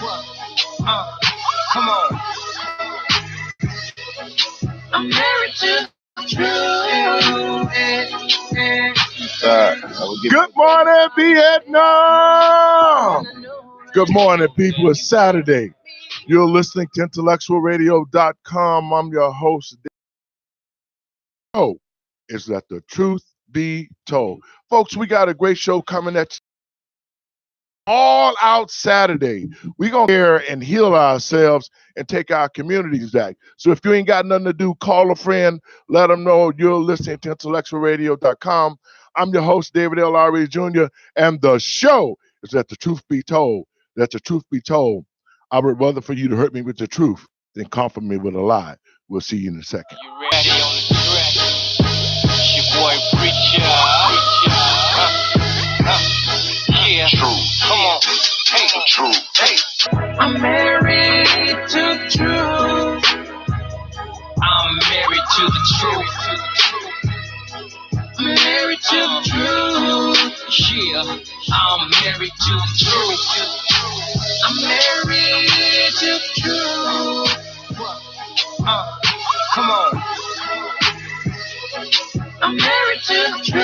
Come on. I'm married to the truth. Good morning, Vietnam. Good morning, people. It's Saturday. You're listening to IntellectualRadio.com. I'm your host. Oh, is that the truth be told? Folks, we got a great show coming at you. All out Saturday. We're going to hear and heal ourselves and take our communities back. So if you ain't got nothing to do, call a friend, let them know you're listening to IntellectualRadio.com. I'm your host, David L. Ari Jr., and the show is Let the Truth Be Told. Let the truth be told. I would rather for you to hurt me with the truth than comfort me with a lie. We'll see you in a second. You ready on the track? It's your boy Preacher. Yeah. Truth. Come on. Hey. The truth. Hey. I'm married to the truth. I'm married to the truth. I'm married to the truth. Yeah. I'm married to the truth. I'm married to the truth. Come on. I'm married to the truth.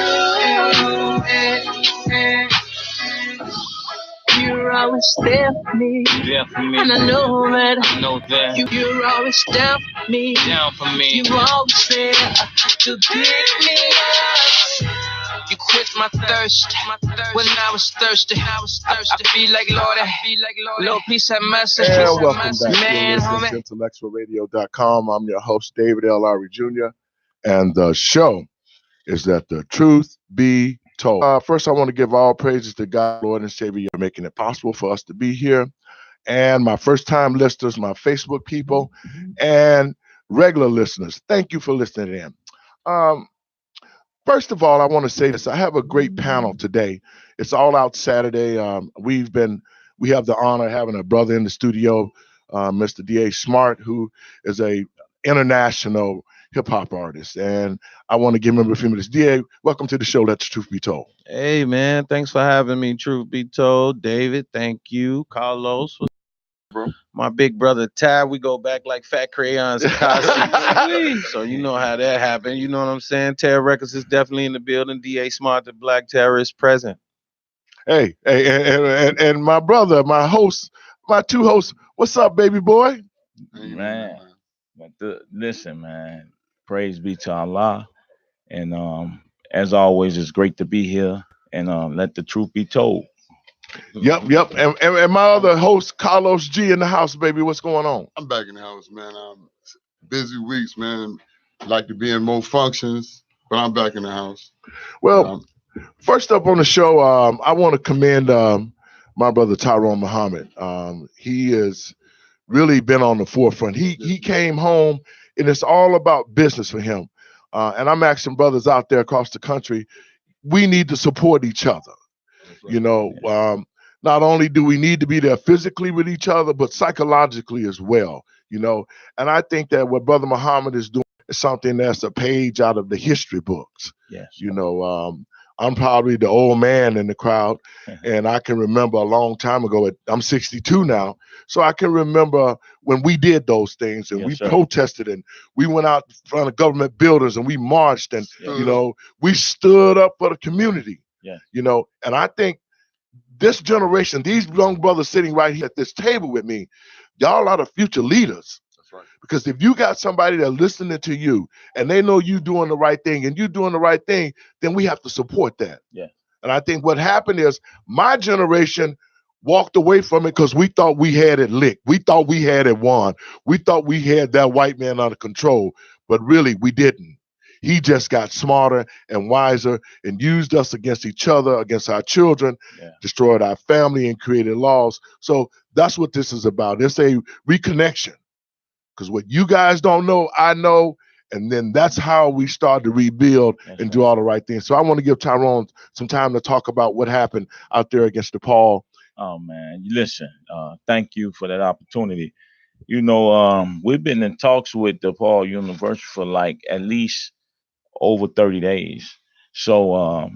You're always there for me. There for me. And I know that. You're always down for me. Down for me. You're always there to pick me up. You quench my thirst when I was thirsty. I feel like Lord, Lord, peace and mercy. And welcome back. You're listening to IntellectualRadio.com. I'm your host, David L. Ari Jr., and the show is That the Truth Be Told. First, I want to give all praises to God, Lord and Savior, for making it possible for us to be here. And my first-time listeners, my Facebook people, and regular listeners, thank you for listening in. First of all, I want to say this. I have a great panel today. It's All Out Saturday. We have the honor of having a brother in the studio, Mr. D.A. Smart, who is a international hip-hop artist. And I want to give him a few minutes. D.A., welcome to the show, Let the Truth Be Told. Hey, man. Thanks for having me, Truth Be Told. David, thank you. Carlos, my big brother Ty, we go back like fat crayons and costumes. So you know how that happened. You know what I'm saying? Terror Records is definitely in the building. D.A. Smart, the Black Terrorist, present. Hey, and my brother, my two hosts, what's up, baby boy? Man, listen, man, praise be to Allah. And as always, it's great to be here and let the truth be told. Yep. And my other host, Carlos G, in the house, baby. What's going on? I'm back in the house, man. Busy weeks, man. Like to be in more functions, but I'm back in the house. Well, first up on the show, I want to commend my brother Tyrone Muhammad. He has really been on the forefront. He came home, and it's all about business for him. And I'm asking brothers out there across the country, we need to support each other. Right. You know, not only do we need to be there physically with each other, but psychologically as well, you know. And I think that what Brother Muhammad is doing is something that's a page out of the history books. Yes. You know, I'm probably the old man in the crowd, and I can remember a long time ago, I'm 62 now, so I can remember when we did those things, and we protested, and we went out in front of government buildings, and we marched, and, you know, we stood up for the community. Yeah. You know, and I think this generation, these young brothers sitting right here at this table with me, y'all are the future leaders. That's right. Because if you got somebody that's listening to you and they know you doing the right thing and you doing the right thing, then we have to support that. Yeah. And I think what happened is my generation walked away from it because we thought we had it licked. We thought we had it won. We thought we had that white man under control, but really we didn't. He just got smarter and wiser and used us against each other, against our children, destroyed our family and created laws. So that's what this is about. It's a reconnection. Because what you guys don't know, I know. And then that's how we start to rebuild and do all the right things. So I want to give Tyrone some time to talk about what happened out there against DePaul. Oh, man. Listen, thank you for that opportunity. You know, we've been in talks with DePaul University for like at least over 30 days. So,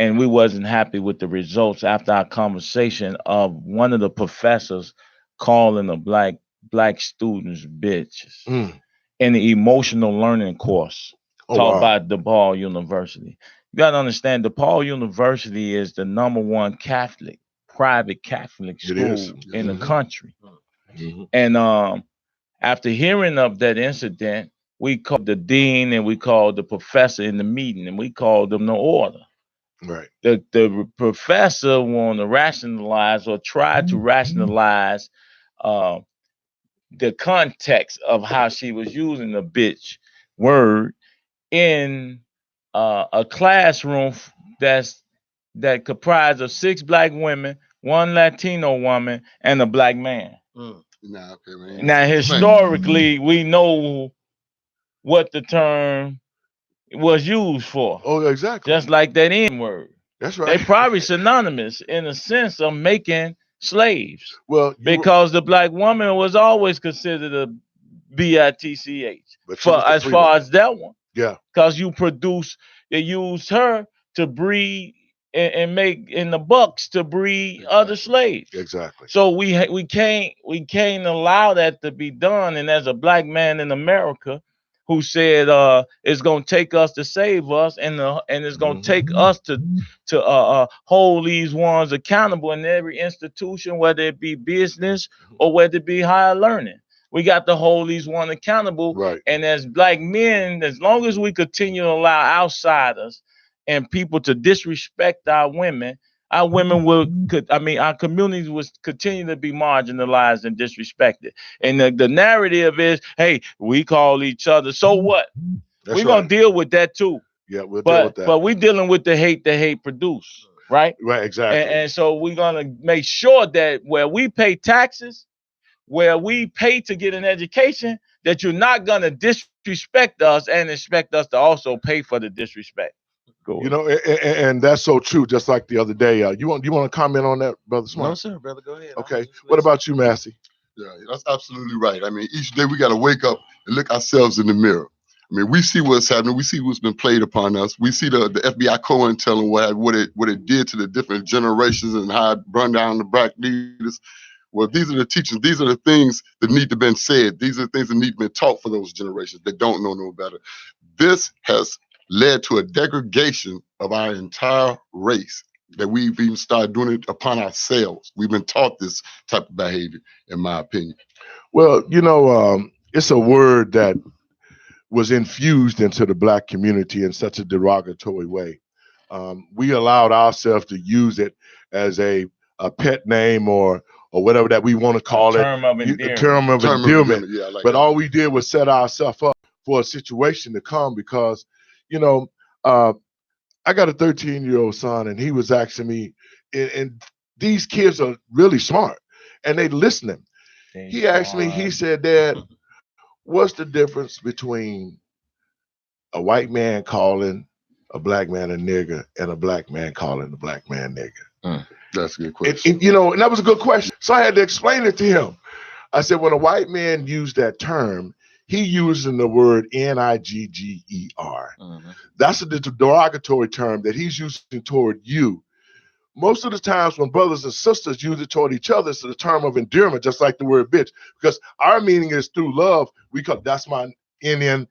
and we wasn't happy with the results after our conversation of one of the professors calling a black students bitches Mm. in the emotional learning course taught by DePaul University. You got to understand, DePaul University is the #1 private Catholic school in the country. Mm-hmm. And after hearing of that incident, we called the dean and we called the professor in the meeting, and we called them to order. Right. The professor wanted to rationalize or try to rationalize the context of how she was using the bitch word in a classroom that comprised of 6 black women, 1 Latino woman, and a black man. Now, historically, we know what the term was used for. Oh, exactly. Just like that N word. That's right. They probably synonymous in a sense of making slaves. Well, because the black woman was always considered a bitch for as far as that one. Yeah. Because they used her to breed and make in the bucks to breed other slaves. Exactly. So we can't allow that to be done. And as a black man in America who said it's gonna take us to save us, and it's gonna take us to hold these ones accountable in every institution, whether it be business or whether it be higher learning. We got to hold these one accountable. Right. And as black men, as long as we continue to allow outsiders and people to disrespect our women our communities will continue to be marginalized and disrespected. And the narrative is, hey, we call each other. So what? We're going to deal with that too. Yeah, we'll deal with that. But we're dealing with the hate produce, right? Right, exactly. And so we're going to make sure that where we pay taxes, where we pay to get an education, that you're not going to disrespect us and expect us to also pay for the disrespect. You know, and that's so true. Just like the other day, you want to comment on that, Brother Smart? No, sir, brother. Go ahead. Okay. What about you, Massey? Yeah, that's absolutely right. I mean, each day we got to wake up and look ourselves in the mirror. I mean, we see what's happening. We see what's been played upon us. We see the FBI co-intel what it did to the different generations and how it burned down the black leaders. Well, these are the teachings. These are the things that need to be said. These are the things that need to be taught for those generations that don't know no better. This has led to a degradation of our entire race, that we've even started doing it upon ourselves. We've been taught this type of behavior, in my opinion. Well, you know, it's a word that was infused into the black community in such a derogatory way. We allowed ourselves to use it as a pet name or whatever that we want to call it. Term of endearment. Yeah, but all we did was set ourselves up for a situation to come because, you know, I got a 13-year-old son, and he was asking me, and these kids are really smart, and they listening. He asked me, he said, Dad, what's the difference between a white man calling a black man a nigger and a black man calling a black man nigger? That's a good question. And, you know, and that was a good question. So I had to explain it to him. I said, when a white man used that term, he using the word Nigger. That's a derogatory term that he's using toward you. Most of the times when brothers and sisters use it toward each other, it's a term of endearment, just like the word bitch, because our meaning is through love. We call that's my Nigga,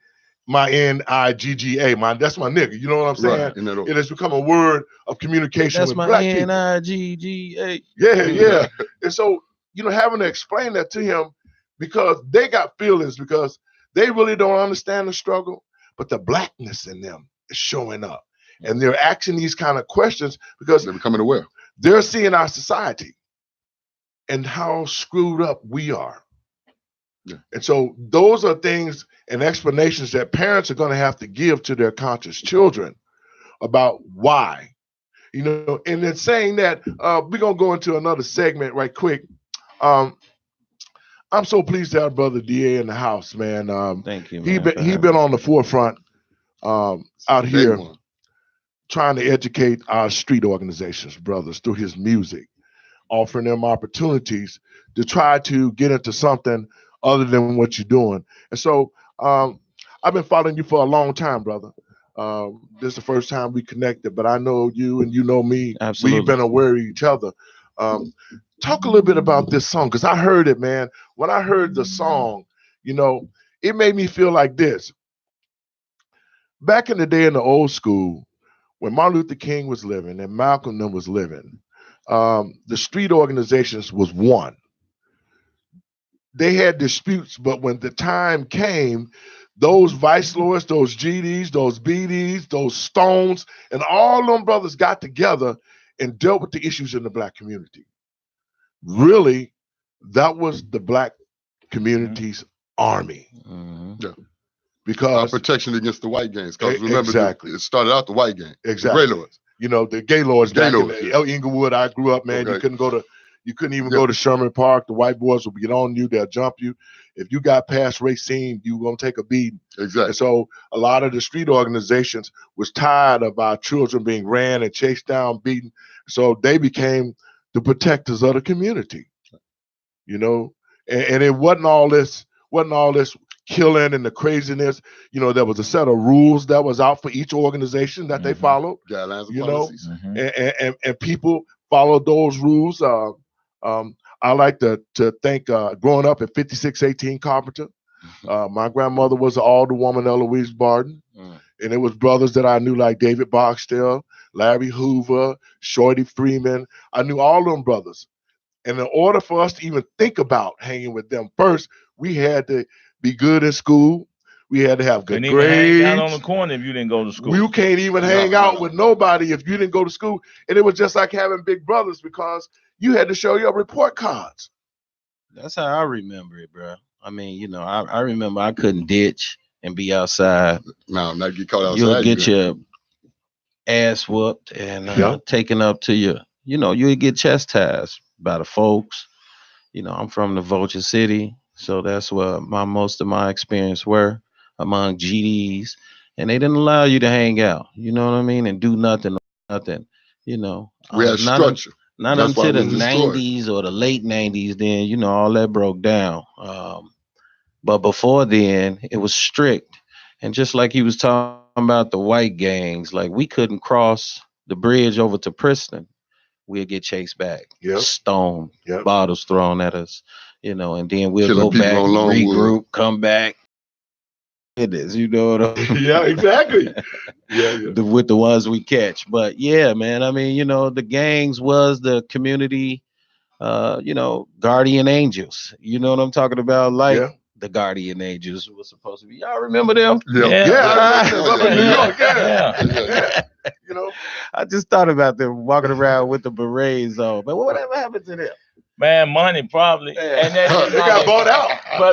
that's my nigga. You know what I'm saying? Right. It has become a word of communication with black people. That's my Nigga. Yeah. And so, you know, having to explain that to him, because they got feelings, because they really don't understand the struggle, but the blackness in them is showing up. And they're asking these kind of questions because they're becoming aware. They're seeing our society and how screwed up we are. Yeah. And so those are things and explanations that parents are going to have to give to their conscious children about why. You know, and then saying that, we're going to go into another segment right quick. I'm so pleased to have Brother DA in the house, man. Thank you, man. He been on the forefront out here trying to educate our street organizations, brothers, through his music, offering them opportunities to try to get into something other than what you're doing. And so I've been following you for a long time, brother. This is the first time we connected, but I know you and you know me. Absolutely. We've been aware of each other. Talk a little bit about this song, because I heard it, man. When I heard the song, it made me feel like this. Back in the day in the old school, when Martin Luther King was living and Malcolm them was living, the street organizations was one. They had disputes, but when the time came, those vice lords, those GDs, those BDs, those Stones, and all them brothers got together and dealt with the issues in the black community. Really, that was the black community's army. Yeah. Because protection against the white gangs. Because remember, exactly. It started out the white gang. Exactly. The Grey Lords. The gay lords back in yeah. Inglewood, I grew up, man. Okay. You couldn't even go to Sherman Park. The white boys will get on you, they'll jump you. If you got past Racine, you gonna take a beating. Exactly. And so a lot of the street organizations was tired of our children being ran and chased down, beaten. So they became the protectors of the community. And it wasn't all this killing and the craziness. There was a set of rules that was out for each organization that they followed. Guidelines and policies. And people followed those rules. I like to thank growing up at 5618 Carpenter. My grandmother was an alderwoman, Eloise Barton. And it was brothers that I knew like David Boxtel, Larry Hoover, Shorty Freeman. I knew all them brothers. And in order for us to even think about hanging with them, first, we had to be good in school. We had to have good grades. Hang out on the corner if you didn't go to school. You can't even hang out with nobody if you didn't go to school. And it was just like having big brothers because you had to show your report cards. That's how I remember it, bro. I mean, I remember I couldn't ditch and be outside. No, not get caught outside. You'll get your ass whooped and taken up to your, you'll get chastised by the folks. I'm from the Vulture City, so that's where most of my experience were among GDs, and they didn't allow you to hang out. You know what I mean, and do nothing. We had structure. Not until the 90s or the late 90s, then all that broke down. But before then, it was strict, and just like he was talking about the white gangs, like we couldn't cross the bridge over to Princeton. We'll get chased back, stoned, bottles thrown at us, and then we'll go back, regroup, come back. It is, what I mean? Yeah, exactly. With the ones we catch. But yeah, man, I mean, the gangs was the community, guardian angels. You know what I'm talking about? Like the guardian angels was supposed to be. Y'all remember them? I just thought about them walking around with the berets on. But whatever happened to them? Man, money probably. And they got bought out.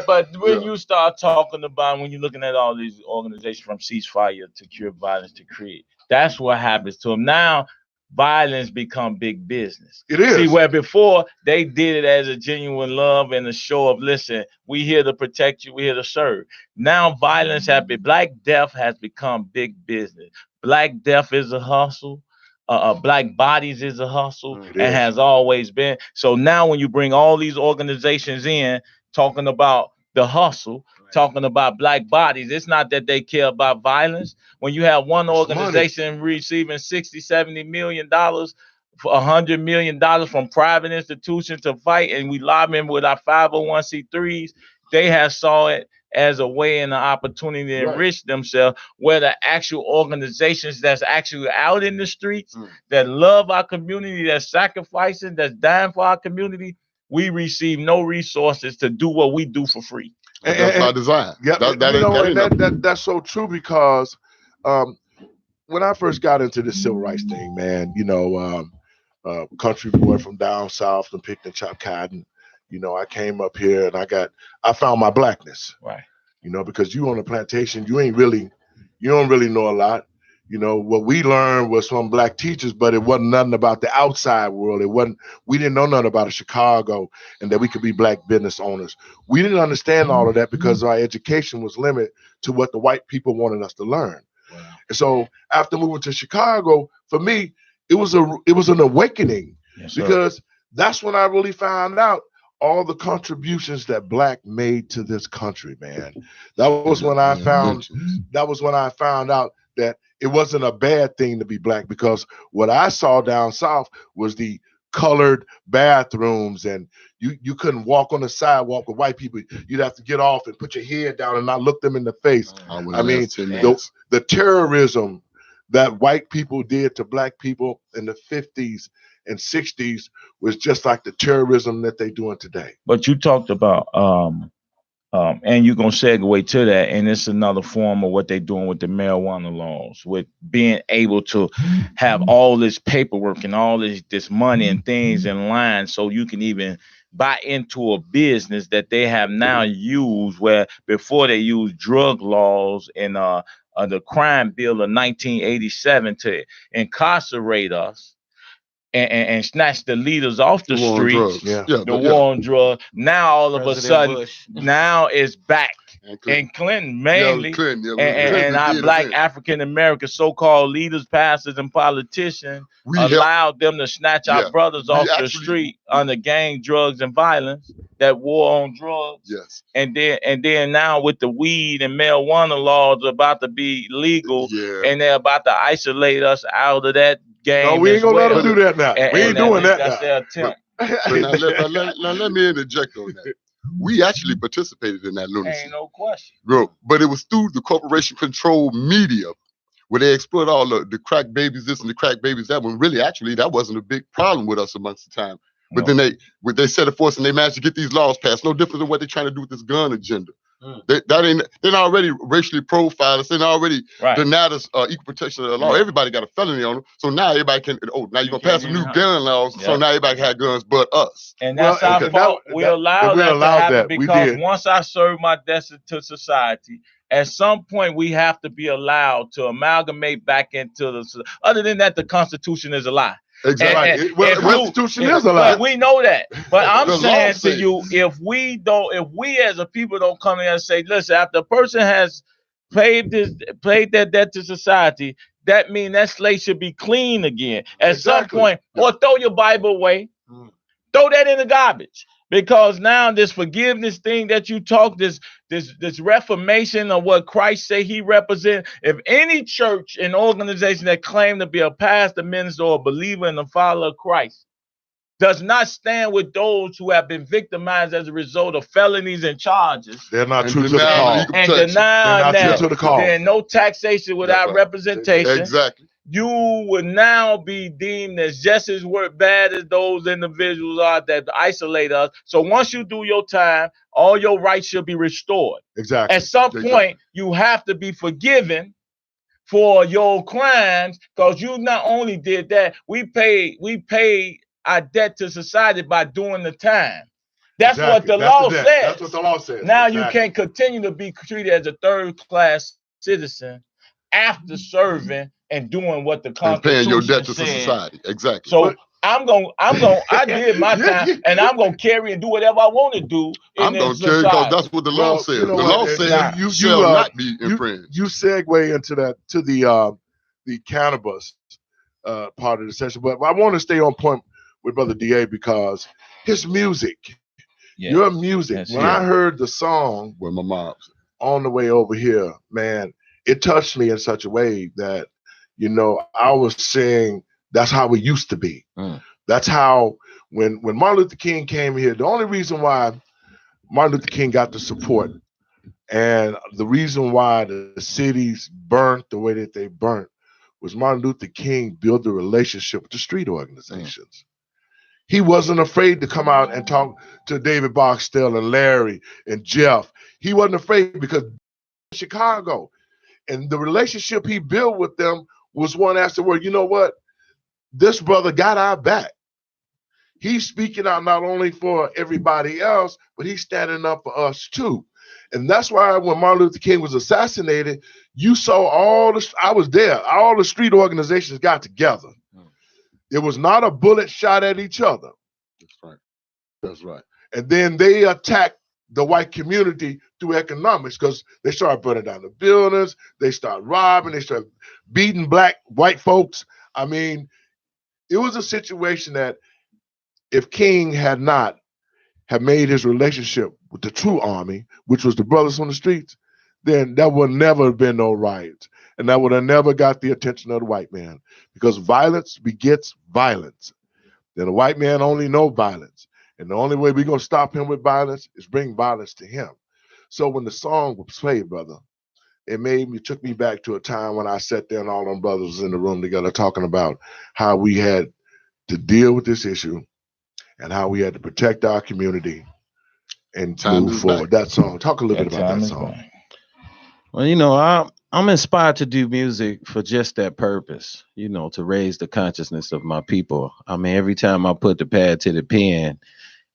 But when you start talking about, when you're looking at all these organizations from ceasefire to cure violence to create, that's what happens to them. Now, violence become big business. It is. See, where before they did it as a genuine love and a show of, listen, we here to protect you, we here to serve. Now violence has been, Black death has become big business. Black death is a hustle. Black bodies is a hustle and has always been. So now when you bring all these organizations in talking about the hustle, talking about black bodies, it's not that they care about violence. When you have one organization receiving $60-70 million, $100 million from private institutions to fight, and we lobbying with our 501c3s, they have saw it as a way and an opportunity to enrich themselves, where the actual organizations that's actually out in the streets, that love our community, that's sacrificing, that's dying for our community, we receive no resources to do what we do for free. And that's by design. Yeah, that's so true, because when I first got into the civil rights thing, man, country boy from down south and picked and chopped cotton. I came up here and I found my blackness. Right. Because you on a plantation, you don't really know a lot. What we learned was from black teachers, but it wasn't nothing about the outside world. We didn't know nothing about Chicago and that we could be black business owners. We didn't understand all of that because our education was limited to what the white people wanted us to learn. Wow. And so after moving to Chicago, for me, it was an awakening, because that's when I really found out all the contributions that black made to this country, man. That was when I found out that it wasn't a bad thing to be black, because what I saw down south was the colored bathrooms, and you couldn't walk on the sidewalk with white people. You'd have to get off and put your head down and not look them in the face. I mean, the terrorism that white people did to black people in the 50s and 60s was just like the terrorism that they're doing today. But you talked about and you're going to segue to that, and it's another form of what they're doing with the marijuana laws, with being able to have all this paperwork and all this money and things in line so you can even buy into a business that they have now used, where before they used drug laws and the crime bill of 1987 to incarcerate us. And snatch the leaders off the streets, the war on drugs. Now all of a sudden, now it's back. And Clinton mainly, and our black African American so-called leaders, pastors, and politicians allowed them to snatch our brothers off the street under gang, drugs, and violence. That war on drugs. Yes. And then now with the weed and marijuana laws about to be legal, and they're about to isolate us out of that game. No, we ain't gonna let them do that now. We ain't doing that now. That's their attempt. Now let me interject on that. We actually participated in that lunacy. Ain't no question. Bro, but it was through the corporation controlled media where they exploit all the crack babies this and the crack babies that, when really actually that wasn't a big problem with us amongst the time. But then they set it for us and they managed to get these laws passed. No different than what they're trying to do with this gun agenda. They're already racially profiled us. They already denied us equal protection of the law. Everybody got a felony on them. So now everybody can, now you're going to pass some new gun laws. So now everybody had guns but us. And that's our fault. We allowed that to happen because once I served my destiny to society, at some point we have to be allowed to amalgamate back into the, other than that, the Constitution is a lie. Exactly. The Constitution is a lie. We know that. But I'm saying to you, if we as a people don't come in and say, listen, after a person has paid that debt to society, that means that slate should be clean again. At some point, or throw your Bible away. Throw that in the garbage. Because now this forgiveness thing that you talk, this reformation of what Christ say he represents, if any church and organization that claim to be a pastor, minister, or a believer in the follower of Christ does not stand with those who have been victimized as a result of felonies and charges, they're not true to the call. And deny that there's no taxation without representation. Exactly. You would now be deemed as just as bad as those individuals are that isolate us. So once you do your time, all your rights should be restored. Exactly. At some point, you have to be forgiven for your crimes, because you not only did that, we paid our debt to society by doing the time. That's what the law says. That's what the law says. Now you can't continue to be treated as a third-class citizen after serving and doing what the Constitution and paying your debt to said. Society. Exactly. So I did my time, and I'm gonna carry and do whatever I want to do. I'm gonna carry because that's what the law says. The law says you shall not be infringed. You segue into that to the cannabis part of the session, but I want to stay on point with Brother DA because his music, your music. When I heard the song with my mom's on the way over here, man, it touched me in such a way that, I was saying that's how it used to be. That's how when Martin Luther King came here, the only reason why Martin Luther King got the support and the reason why the cities burnt the way that they burnt was Martin Luther King built a relationship with the street organizations. He wasn't afraid to come out and talk to David Boxtel and Larry and Jeff. He wasn't afraid because Chicago. And the relationship he built with them was one as to where, you know what? This brother got our back. He's speaking out not only for everybody else, but he's standing up for us too. And that's why when Martin Luther King was assassinated, you saw I was there, all the street organizations got together. It was not a bullet shot at each other. That's right. That's right. And then they attacked the white community through economics because they started burning down the buildings, they started robbing, they started beating white folks. I mean, it was a situation that if King had not have made his relationship with the true army, which was the brothers on the streets, then that would never have been no riots. And that would have never got the attention of the white man because violence begets violence. then the white man only know violence. And the only way we're going to stop him with violence is bring violence to him. So when the song was played, brother, it took me back to a time when I sat there and all them brothers was in the room together talking about how we had to deal with this issue and how we had to protect our community and move forward. That song, talk a little bit about that song. Well, you know, I'm inspired to do music for just that purpose, you know, to raise the consciousness of my people. I mean, every time I put the pad to the pen,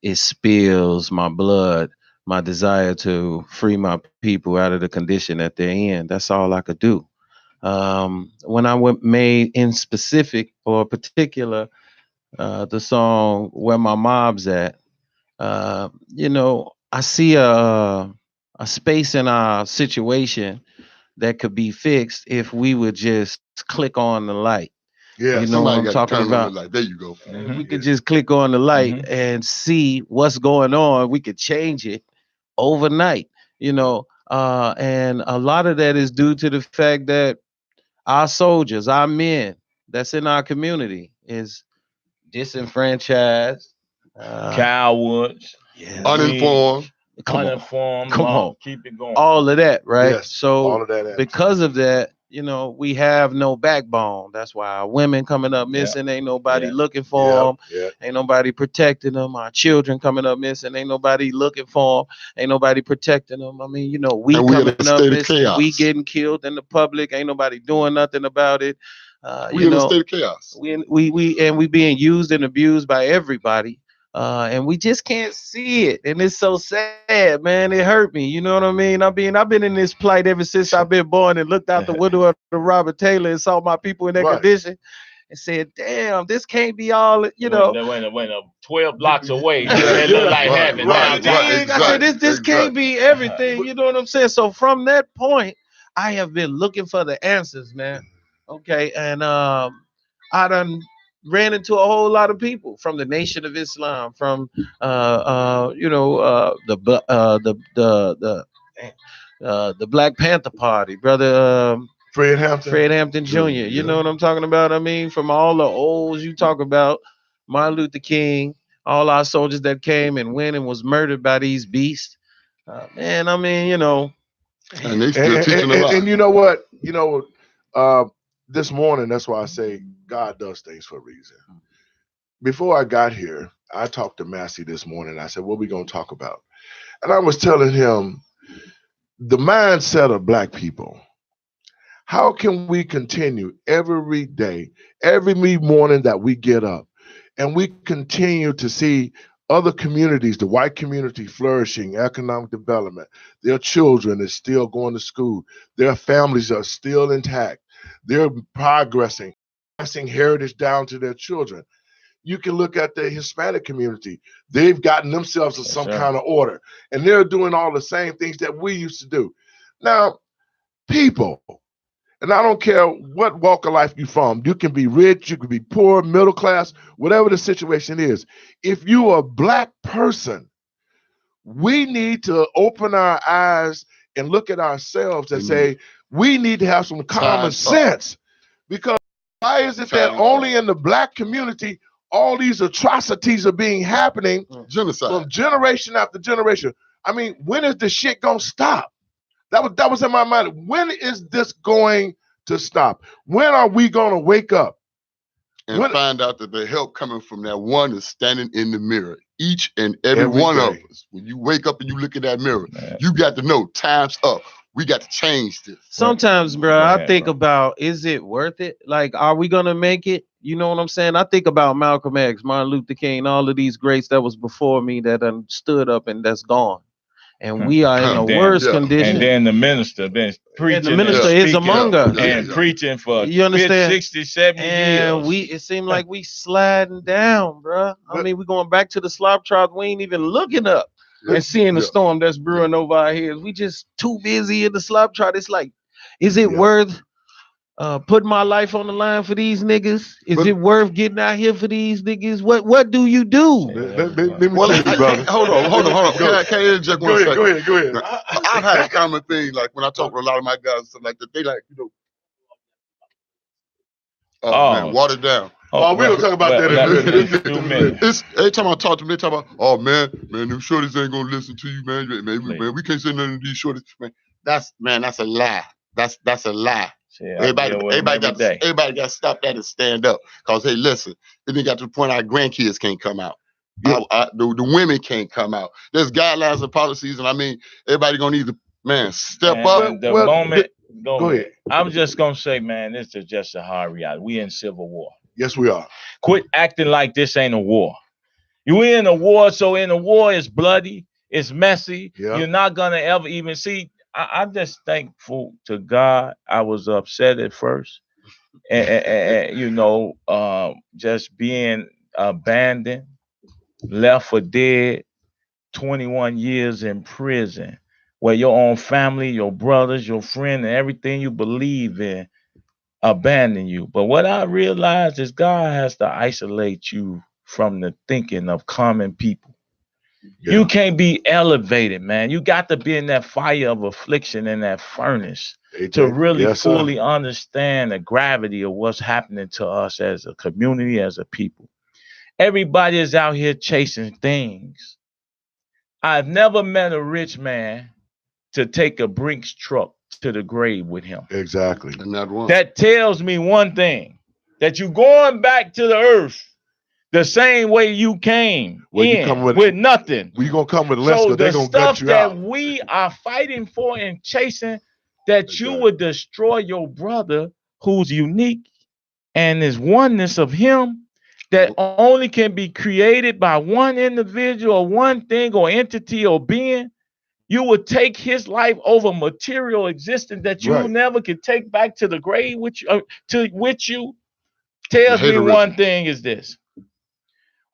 it spills my blood, my desire to free my people out of the condition that they're in. That's all I could do. When I made in specific or particular the song Where My Mob's At, you know, I see a space in our situation that could be fixed if we would just click on the light. Yeah, you know what I'm talking about. The light. There you go. We could just click on the light and see what's going on. We could change it overnight, you know. And a lot of that is due to the fact that our soldiers, our men that's in our community is disenfranchised, cowards, uninformed. Come on. Keep it going. All of that, right? Yes, so all of that because of that, you know, we have no backbone. That's why our women coming up missing, ain't nobody looking for them. Ain't nobody protecting them. Our children coming up missing, ain't nobody looking for them. Ain't nobody protecting them. I mean, you know, we coming up missing, we getting killed in the public. Ain't nobody doing nothing about it. We in a state of chaos. We being used and abused by everybody. And we just can't see it, and it's so sad, man. It hurt me, you know what I mean? I've been in this plight ever since I've been born, and looked out the window of the Robert Taylor and saw my people in that condition, and said, "Damn, this can't be all." You know, when 12 blocks away, it looked like heaven. I said, "This can't be everything." You know what I'm saying? So from that point, I have been looking for the answers, man. Okay, and I done ran into a whole lot of people from the Nation of Islam, from the Black Panther Party, brother Fred Hampton Jr. You know what I'm talking about? I mean, from all the olds you talk about, Martin Luther King, all our soldiers that came and went and was murdered by these beasts. Man, I mean, you know, and they still teaching a lot. And you know what? You know, this morning, that's why I say God does things for a reason. Before I got here, I talked to Massey this morning. I said, what are we going to talk about? And I was telling him the mindset of Black people. How can we continue every day, every morning that we get up, and we continue to see other communities, the white community flourishing, economic development, their children is still going to school, their families are still intact, they're progressing, passing heritage down to their children. You can look at the Hispanic community. They've gotten themselves in some kind of order, and they're doing all the same things that we used to do. Now, people, and I don't care what walk of life you're from, you can be rich, you can be poor, middle class, whatever the situation is. If you're a Black person, we need to open our eyes and look at ourselves and say, we need to have some common sense. Because why is it that only in the Black community all these atrocities are being happening from generation after generation? I mean, when is the shit gonna stop? That was in my mind. When is this going to stop? When are we gonna wake up and find out that the help coming from that one is standing in the mirror? Each and every one of us. When you wake up and you look in that mirror, you got to know time's up. We got to change this. Sometimes, bro, I think about, is it worth it? Like, are we gonna make it? You know what I'm saying? I think about Malcolm X, Martin Luther King, all of these greats that was before me that stood up and that's gone. And we are in a worse condition. And then the minister been preaching. And the minister is among us. And preaching for you understand? 50, 60, 70 and years. It seemed like we sliding down, bro. I mean, we going back to the slop trot. We ain't even looking up and seeing the storm that's brewing over our heads. We just too busy in the slop trot. It's like, is it worth putting my life on the line for these niggas? Is it worth getting out here for these niggas? What do you do? Let me brother. Hold on. Can I interject one second? Go ahead. I've had a common thing, like when I talk to a lot of my guys and stuff like that, they like, man, water down. Oh, we don't talk about that in a minute. 2 minutes. It's every time I talk to them, they talk about, oh man, them shorties ain't gonna listen to you, man. Man, we can't say nothing to these shorties, man. That's a lie. That's a lie. See, Everybody got to stop that and stand up. Cause hey, listen, it done got to the point our grandkids can't come out. Yeah. The women can't come out. There's guidelines and policies, and I mean, everybody gonna need to step up. The moment. Go ahead. I'm just gonna say, man, this is just a hard reality. We in civil war. Yes, we are. Quit acting like this ain't a war. You in a war, so in a war it's bloody, it's messy. Yeah. You're not gonna ever even see. I'm just thankful to God. I was upset at first, and just being abandoned, left for dead, 21 years in prison, where your own family, your brothers, your friend, and everything you believe in abandon you. But what I realized is God has to isolate you from the thinking of common people. Yeah. You can't be elevated, man. You got to be in that fire of affliction, in that furnace, to really fully understand the gravity of what's happening to us as a community, as a people. Everybody is out here chasing things. I've never met a rich man to take a Brinks truck to the grave with him. Exactly. And not one. That tells me one thing, that you're going back to the earth the same way you came with nothing. We're going to come with less, because they're going to gut you out. So the stuff that we are fighting for and chasing, that you would destroy your brother who's unique and is oneness of him, that only can be created by one individual or one thing or entity or being. You would take his life over material existence that you never could take back to the grave with you. Tells me one thing is this.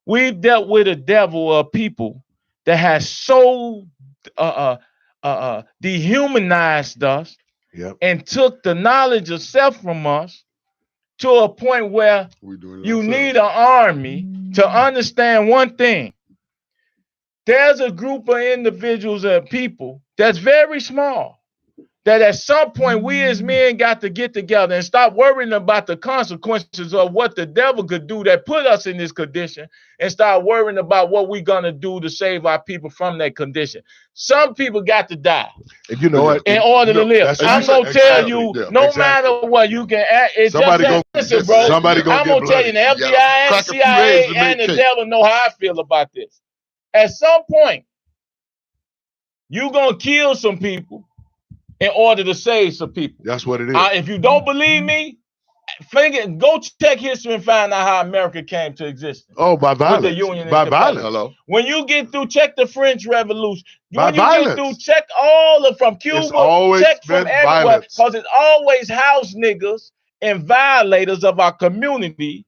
We've dealt with a devil of people that has so dehumanized us and took the knowledge of self from us to a point where you need an army to understand one thing. There's a group of individuals and people that's very small, that at some point we as men got to get together and stop worrying about the consequences of what the devil could do that put us in this condition, and start worrying about what we're going to do to save our people from that condition. Some people got to die. And you know what? In order to live. I'm going to tell you, no matter what, you can act. I'm going to tell you, the FBI and the CIA and the devil know how I feel about this. At some point, you're going to kill some people in order to save some people. That's what it is. If you don't believe me, go check history and find out how America came to existence. Oh, by violence. With the Union by violence. Hello. When you get through, check the French Revolution. When you get through, check all of from Cuba, check from everywhere. Because it's always house niggas and violators of our community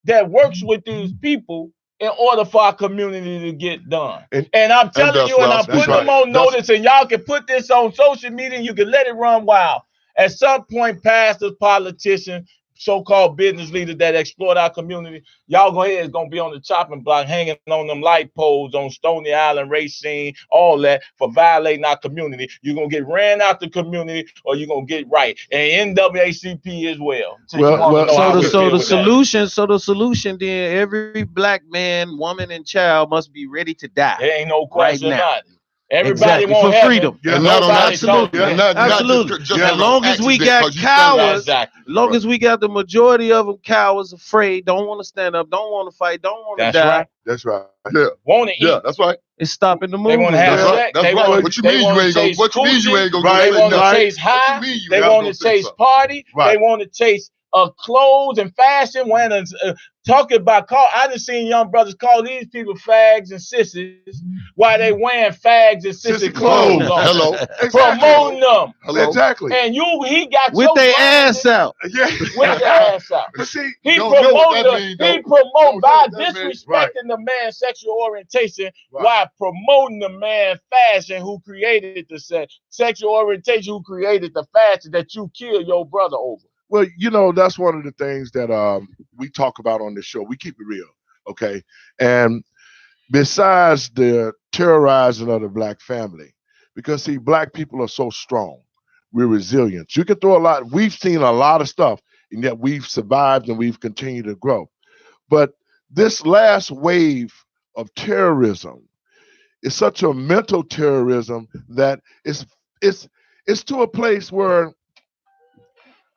that works with these people in order for our community to get done. And I'm telling you, and I'm putting them on notice, and y'all can put this on social media, and you can let it run wild. At some point, pastors, politicians, so-called business leaders that exploit our community, y'all go ahead, is going to be on the chopping block, hanging on them light poles on Stony Island, Racine, all that, for violating our community. You're going to get ran out the community, or you're going to get right. And NAACP as well. So the solution then, every black man, woman, and child must be ready to die. There ain't no question about it. Everybody wants for freedom. Absolutely. As long as we got cowards, long as we got the majority of them cowards, afraid, don't want to stand up, don't want to fight, don't want to die. Right. That's right. Yeah. Want to eat. Yeah, that's right. It's stopping the movement. They want to have sex. That's right. What you mean you ain't gonna? What you mean you ain't gonna? They want to chase high. They want to chase party. They want to chase clothes and fashion. When talking about I done seen young brothers call these people fags and sissies while they wearing fags and sissy clothes on. Hello. Promoting them. Hello. Exactly. And he got with their ass out. Yeah. With their ass out. But see, he promote by disrespecting the man's sexual orientation while promoting the man fashion who created the sexual orientation, who created the fashion that you kill your brother over. Well, you know, that's one of the things that we talk about on this show. We keep it real, okay? And besides the terrorizing of the black family, because, see, black people are so strong. We're resilient. You can throw a lot. We've seen a lot of stuff, and yet we've survived and we've continued to grow. But this last wave of terrorism is such a mental terrorism that it's to a place where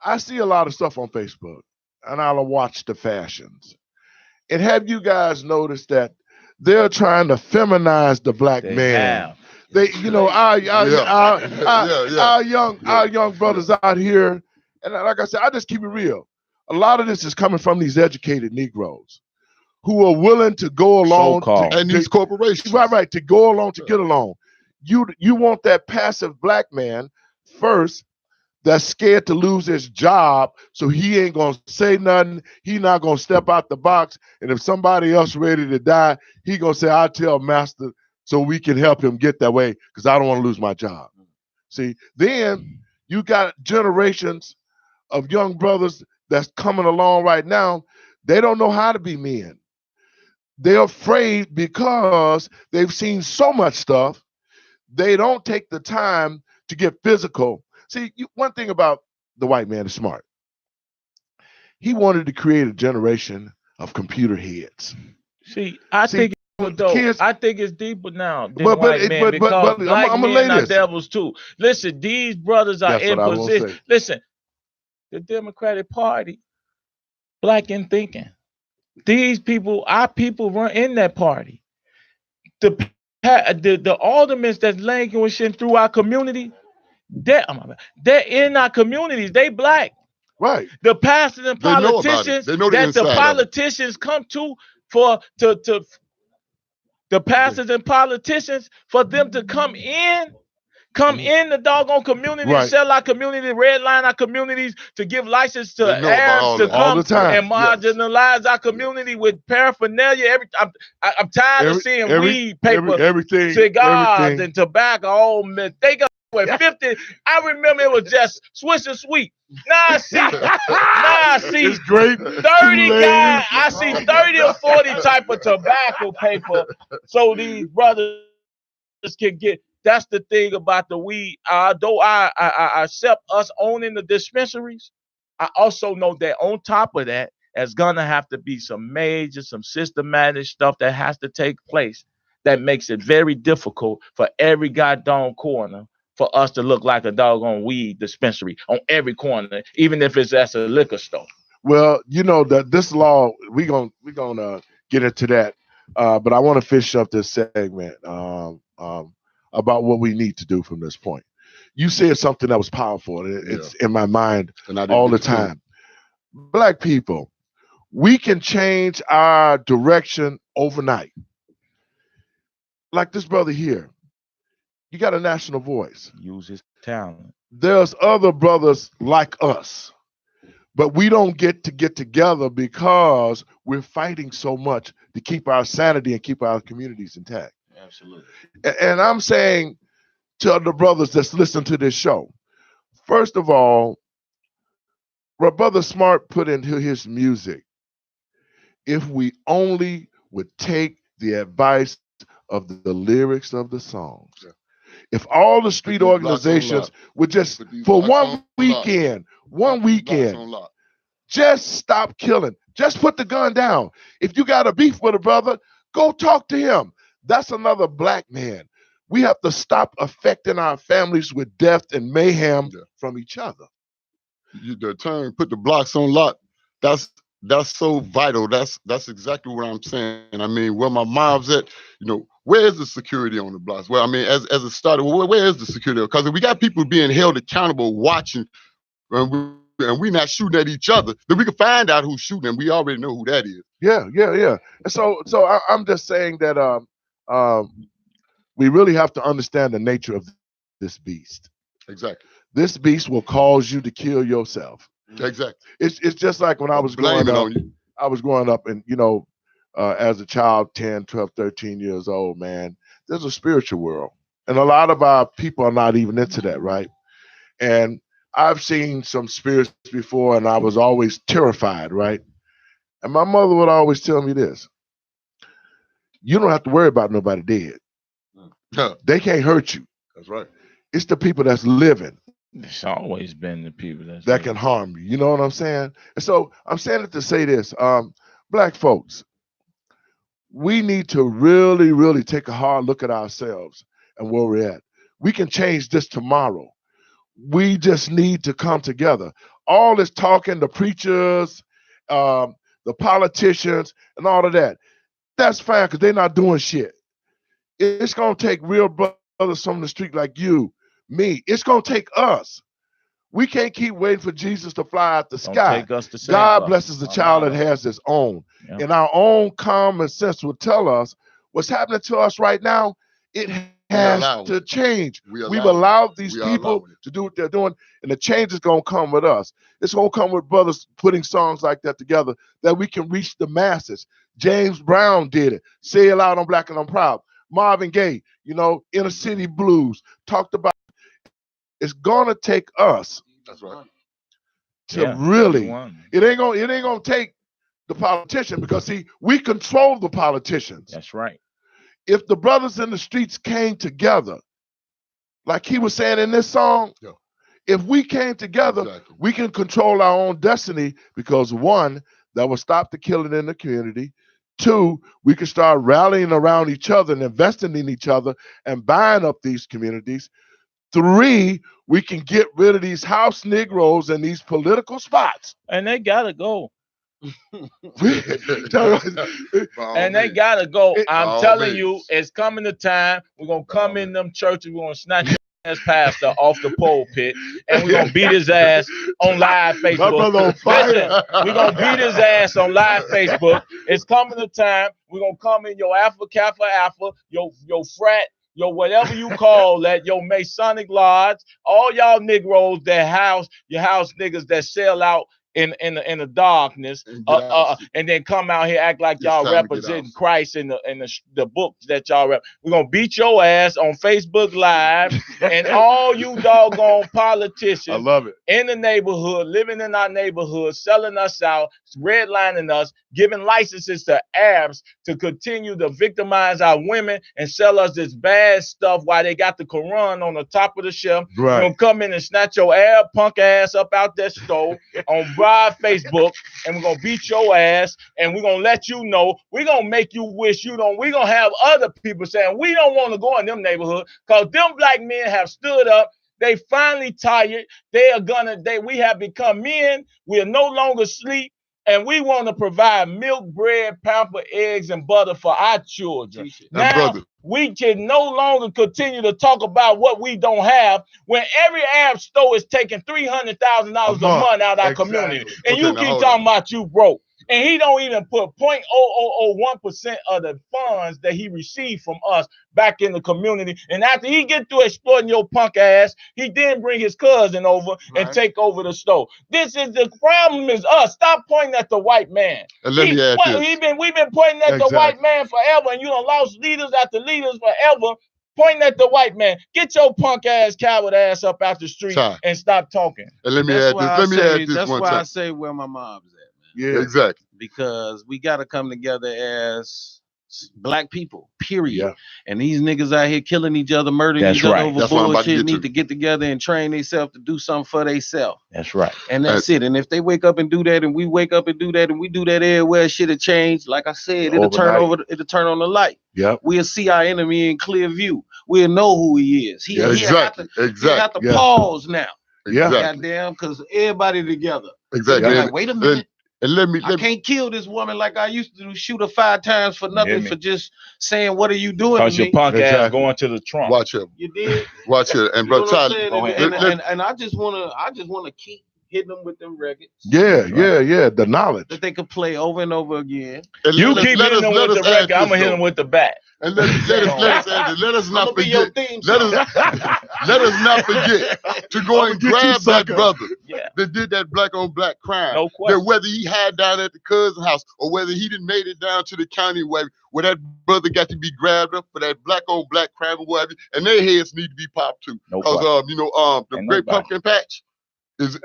I see a lot of stuff on Facebook, and I'll watch the fashions. And have you guys noticed that they're trying to feminize the black They man? have. They, our Yeah. young brothers out here, and like I said, I just keep it real. A lot of this is coming from these educated Negroes who are willing to go along So-called. And these corporations. right, to go along to get along. You want that passive black man first that's scared to lose his job, so he ain't gonna say nothing. He not gonna step out the box. And if somebody else ready to die, he gonna say, "I'll tell master so we can help him get that way because I don't want to lose my job." See, then you got generations of young brothers that's coming along right now. They don't know how to be men. They're afraid because they've seen so much stuff. They don't take the time to get physical. See, one thing about the white man is smart. He wanted to create a generation of computer heads. I think kids, I think it's deeper now than but white men because black I'm men are this. devils too. Listen, these brothers are in position. Listen, the Democratic Party, black in thinking. These people, our people, run in that party. The aldermen that's languishing through our community, they're in our communities. They black. Right. The pastors and politicians that the politicians come to the pastors and politicians for them to come in the doggone community, right. Sell our community, redline our communities, to give license to Arabs to come and marginalize our community with paraphernalia. I'm tired of seeing weed paper, cigars, and tobacco. Oh man, they got 50. I remember it was just Swiss and Sweet. Now I see it's great. 30 guys. I see 30 or 40 type of tobacco paper, so these brothers can get. That's the thing about the weed. Though I accept us owning the dispensaries, I also know that on top of that, there's gonna have to be some systematic stuff that has to take place that makes it very difficult for every goddamn corner for us to look like a doggone weed dispensary on every corner, even if it's at a liquor store. Well, you know that this law, we gonna get into that, but I want to finish up this segment about what we need to do from this point. You said something that was powerful, and it's in my mind all the time. Black people, we can change our direction overnight. Like this brother here, you got a national voice. Use his talent. There's other brothers like us, but we don't get together because we're fighting so much to keep our sanity and keep our communities intact. Absolutely. And I'm saying to the brothers that's listening to this show, first of all, what Brother Smart put into his music, if we only would take the advice of the lyrics of the songs. Yeah. If all the street organizations would just, for one weekend, just stop killing. Just put the gun down. If you got a beef with a brother, go talk to him. That's another black man. We have to stop affecting our families with death and mayhem from each other. The term "put the blocks on lock," that's so vital. That's exactly what I'm saying. I mean, where my mom's at, where's the security on the blocks? Well, I mean, as a starter, where is the security? Because if we got people being held accountable, watching, and we not shooting at each other, then we can find out who's shooting, and we already know who that is. Yeah. And so I'm just saying that we really have to understand the nature of this beast. Exactly. This beast will cause you to kill yourself. Exactly. It's just like when I was growing up. I was growing up, and as a child, 10, 12, 13 years old, man, there's a spiritual world, and a lot of our people are not even into that, right? And I've seen some spirits before, and I was always terrified, right? And my mother would always tell me this: you don't have to worry about nobody dead. They can't hurt you. That's right. It's the people that's living. It's always been the people that can harm you. You know what I'm saying? And so I'm saying it to say this. Black folks, we need to really, really take a hard look at ourselves and where we're at. We can change this tomorrow. We just need to come together. All this talking, the preachers, the politicians, and all of that, that's fine because they're not doing shit. It's going to take real brothers from the street like you, me. It's going to take us. We can't keep waiting for Jesus to fly out the sky. Take us to save God us. blesses the child that has his own. Yeah. And our own common sense will tell us what's happening to us right now. It has to change. We've allowed these people to do what they're doing, and the change is going to come with us. It's going to come with brothers putting songs like that together that we can reach the masses. James Brown did it. Say it loud, I'm black and I'm proud. Marvin Gaye, Inner City Blues, talked about it. It's going to take us. That's right. To really, it ain't gonna take the politician because see, we control the politicians. That's right. If the brothers in the streets came together, like he was saying in this song, if we came together, we can control our own destiny because one, that will stop the killing in the community. Two, we can start rallying around each other and investing in each other and buying up these communities. Three, we can get rid of these house Negroes and these political spots. And they gotta go. And they gotta go. I'm telling you, it's coming the time. We're gonna come in them churches, we're gonna snatch his pastor off the pulpit, and we're gonna beat his ass on live Facebook. Listen, we're gonna beat his ass on live Facebook. It's coming the time. We're gonna come in your Alpha Kappa Alpha, your frat, your whatever you call that, your Masonic lodge, all y'all Negroes that your house niggas that sell out in the darkness, and then come out here act like y'all representing Christ in the books that y'all rep. We're gonna beat your ass on Facebook Live, and all you doggone politicians, I love it, in the neighborhood, living in our neighborhood, selling us out, redlining us, giving licenses to Arabs to continue to victimize our women and sell us this bad stuff while they got the Quran on the top of the shelf. Right. We're gonna come in and snatch your Arab punk ass up out that stove on broad Facebook, and we're gonna beat your ass, and we're gonna let you know, we're gonna make you wish you don't. We're gonna have other people saying we don't want to go in them neighborhoods because them black men have stood up. They finally tired. We have become men. We are no longer sleep. And we want to provide milk, bread, pamper, eggs, and butter for our children. Now, we can no longer continue to talk about what we don't have when every Arab store is taking $300,000 a month out of our community. And you keep talking about you broke. And he don't even put 0.0001% of the funds that he received from us back in the community. And after he get through exploiting your punk ass, he then bring his cousin over and take over the store. This is the problem is us. Stop pointing at the white man. We've been pointing at the white man forever, and you done lost leaders after leaders forever. Pointing at the white man. Get your punk ass, coward ass up out the street and stop talking. And let me add this. That's why I say where my mom's at. Yeah, exactly. Because we got to come together as black people, period. Yeah. And these niggas out here killing each other, murdering each other over bullshit need to get together and train themselves to do something for themselves. That's right. And that's it. And if they wake up and do that, and we wake up and do that, and we do that everywhere, shit'll change. Like I said, it'll turn on the light. Yeah. We'll see our enemy in clear view. We'll know who he is. He got to pause now. Yeah. Goddamn, because everybody together. Exactly. Like, wait a minute. And I can't kill this woman like I used to do, shoot her 5 times for nothing for just saying, what are you doing to me? Because your punk ass going to the trunk. Watch him. You did. Watch it. And brother Tyler. And I just wanna keep hitting them with them records. Yeah. The knowledge. That they could play over and over again. And you keep hitting them with the record, I'm gonna hit them with the bat. And let us not forget. Let us not forget to go and grab that brother that did that black on black crime. No question. That whether he had down at the cousin's house or whether he didn't made it down to the county where that brother got to be grabbed up for that black on black crime or whatever, and their heads need to be popped too. Because the Great Pumpkin Patch is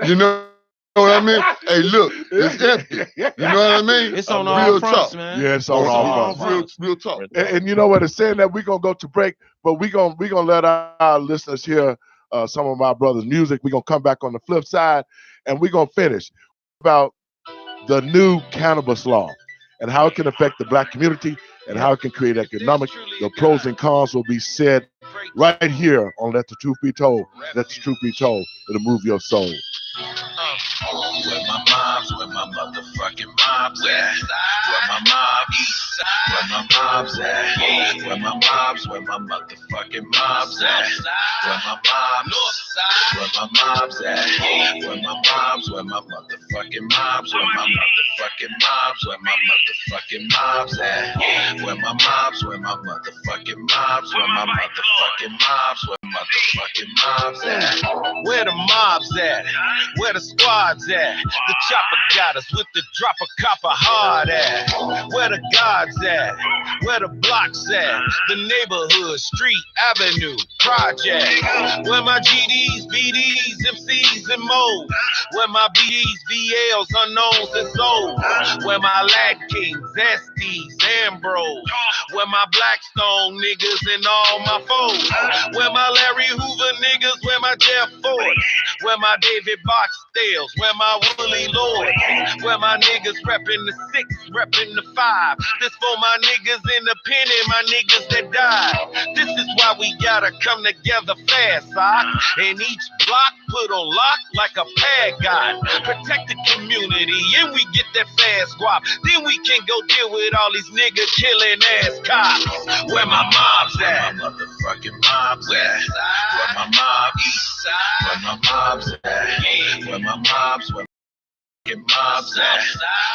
what I mean? Hey, look, it's empty. You know what I mean? It's on all fronts, man. Yeah, it's on all fronts. Real talk. And you know what? It's saying that we're gonna go to break, but we're gonna let our listeners hear some of my brother's music. We're gonna come back on the flip side, and we're gonna finish about the new cannabis law. and how it can affect the black community and how it can create economic. The pros and cons will be said right here on Let the Truth Be Told. Let the truth be told. It'll move your soul. Where my moms, where my motherfucking moms at? Where my mom east side? Where my mom's at? Where my mom's, where my motherfucking moms at? Where my mom north side? Where my mom's at? Where my mom's, where my motherfucking moms? Where my motherfucking moms? Where my motherfucking moms at? Where my mom's, where my motherfucking moms? Where my motherfucking moms? Where motherfucking moms at? Where the mobs at? Where the squads at? The chopper got us with the drop of copper hard at. Where the guards at? Where the blocks at? The neighborhood, street, avenue, project. Where my GDs, BDs, MCs, and modes. Where my BDs, VLs, unknowns, and souls. Where my Lag Kings, SDs, and bros. Where my Blackstone niggas and all my foes. Where my Larry Hoover niggas, where my Jeff Ford. Where my David Boxdales, where my Willie Lord. Where my niggas reppin' the 6, reppin' the 5. This for my niggas in the pen and my niggas that died. This is why we gotta come together fast, sock. And each block put on lock like a pad guy. Protect the community and we get that fast guap. Then we can go deal with all these nigga killing ass cops. Where my mom's at? Where my motherfucking mom's at? Where my mom east side? Where my mom's at? Where my mom's, where my mom's at?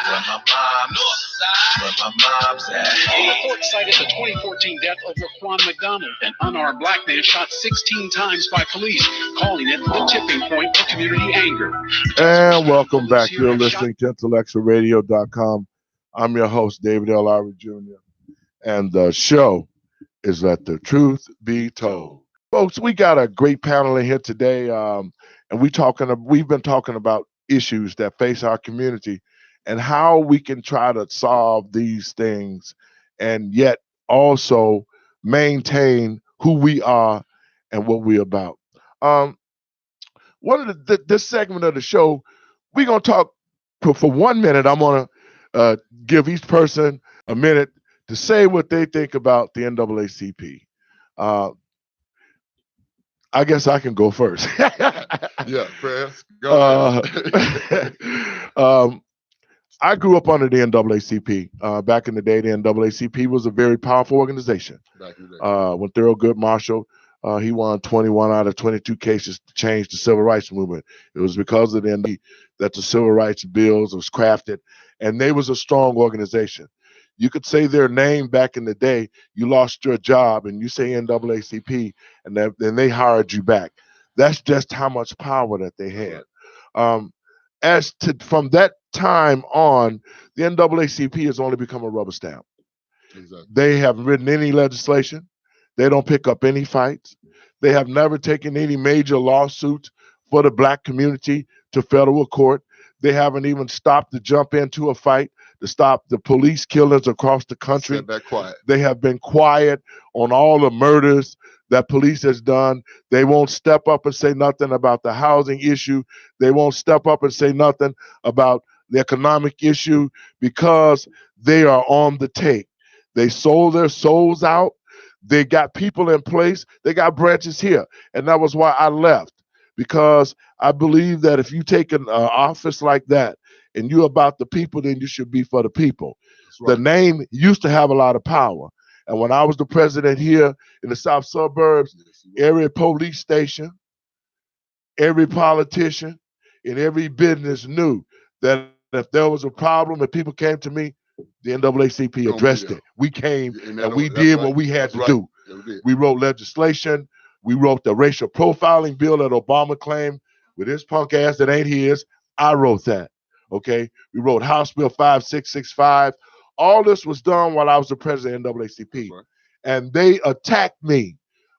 Where my mom north side? Where my mom's at? A report cited the 2014 death of Raquan McDonald, an unarmed black man shot 16 times by police, calling it the tipping point for community anger. And welcome back. You're listening to IntellectualRadio.com. I'm your host, David L. Lowry Jr. And the show is Let the Truth Be Told. Folks, we got a great panel in here today, and we've been talking about issues that face our community and how we can try to solve these things and yet also maintain who we are and what we're about. One of this segment of the show, we're gonna talk for 1 minute. I'm gonna give each person a minute to say what they think about the NAACP. I guess I can go first. Yeah, press. Go ahead. I grew up under the NAACP. Back in the day, the NAACP was a very powerful organization. Back in the day. When Thurgood Marshall, he won 21 out of 22 cases to change the civil rights movement. It was because of the NAACP that the civil rights bills was crafted, and they was a strong organization. You could say their name back in the day, you lost your job, and you say NAACP, and then they hired you back. That's just how much power that they had. From that time on, the NAACP has only become a rubber stamp. Exactly. They haven't written any legislation. They don't pick up any fights. They have never taken any major lawsuits for the black community to federal court. They haven't even stopped to jump into a fight to stop the police killings across the country. Stand back quiet. They have been quiet on all the murders that police has done. They won't step up and say nothing about the housing issue. They won't step up and say nothing about the economic issue because they are on the take. They sold their souls out. They got people in place. They got branches here. And that was why I left, because I believe that if you take an office like that and you're about the people, then you should be for the people. Right. The name used to have a lot of power. And when I was the president here in the South suburbs, every police station, every politician, and every business knew that if there was a problem and people came to me, the NAACP addressed it. We came and we did what we had to do. We wrote legislation. We wrote the racial profiling bill that Obama claimed with his punk ass that ain't his. I wrote that. Okay. We wrote House Bill 5665. All this was done while I was the president of NAACP. Right. And they attacked me.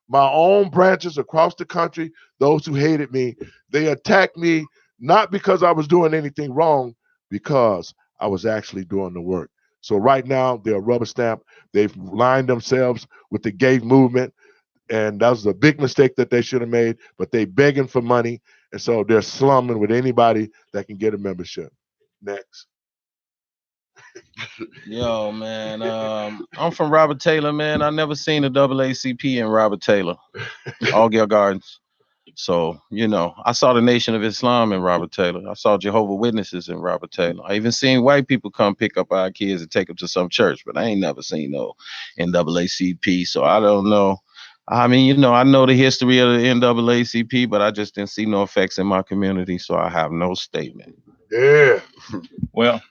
My own branches across the country, those who hated me, they attacked me not because I was doing anything wrong, because I was actually doing the work. So right now, they're a rubber stamp. They've lined themselves with the gay movement, and that was a big mistake that they should have made, but they begging for money, and so they're slumming with anybody that can get a membership. Next. Yo, man. I'm from Robert Taylor, man. I never seen a AACP in Robert Taylor, Allgale Gardens. So, I saw the Nation of Islam in Robert Taylor. I saw Jehovah Witnesses in Robert Taylor. I even seen white people come pick up our kids and take them to some church, but I ain't never seen no NAACP. So I don't know. I mean, I know the history of the NAACP, but I just didn't see no effects in my community, so I have no statement. Yeah. Well,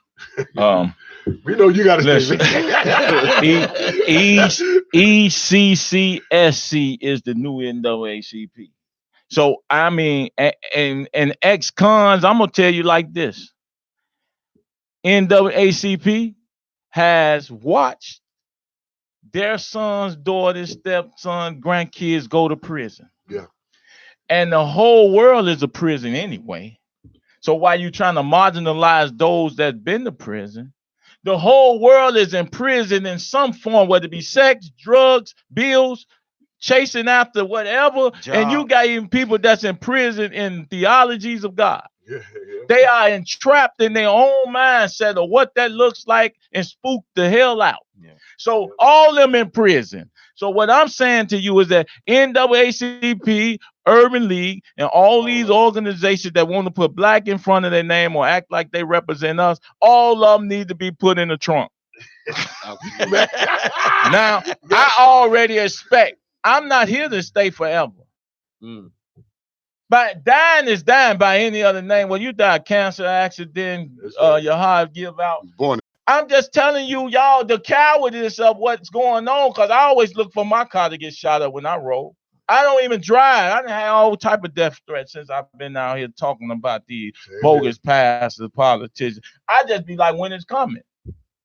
we know you got a listen. ECCSC is the new NAACP. So I mean, and ex-cons, I'm gonna tell you like this: NAACP has watched their sons, daughters, stepsons, grandkids go to prison. Yeah. And the whole world is a prison anyway. So why you trying to marginalize those that been to prison? The whole world is in prison in some form, whether it be sex, drugs, bills, chasing after whatever. Job. And you got even people that's in prison in theologies of God. Yeah. They are entrapped in their own mindset of what that looks like and spooked the hell out. Yeah. So all them in prison. So what I'm saying to you is that NAACP, Urban League, and all these organizations that want to put black in front of their name or act like they represent us, all of them need to be put in the trunk. Now, I already expect I'm not here to stay forever. Mm. But dying is dying by any other name. When you die, cancer, accident, your heart give out. Born. I'm just telling you, y'all, the cowardice of what's going on, because I always look for my car to get shot up when I roll. I don't even drive. I done had all type of death threats since I've been out here talking about these bogus pastors, politicians. I just be like, when it's coming.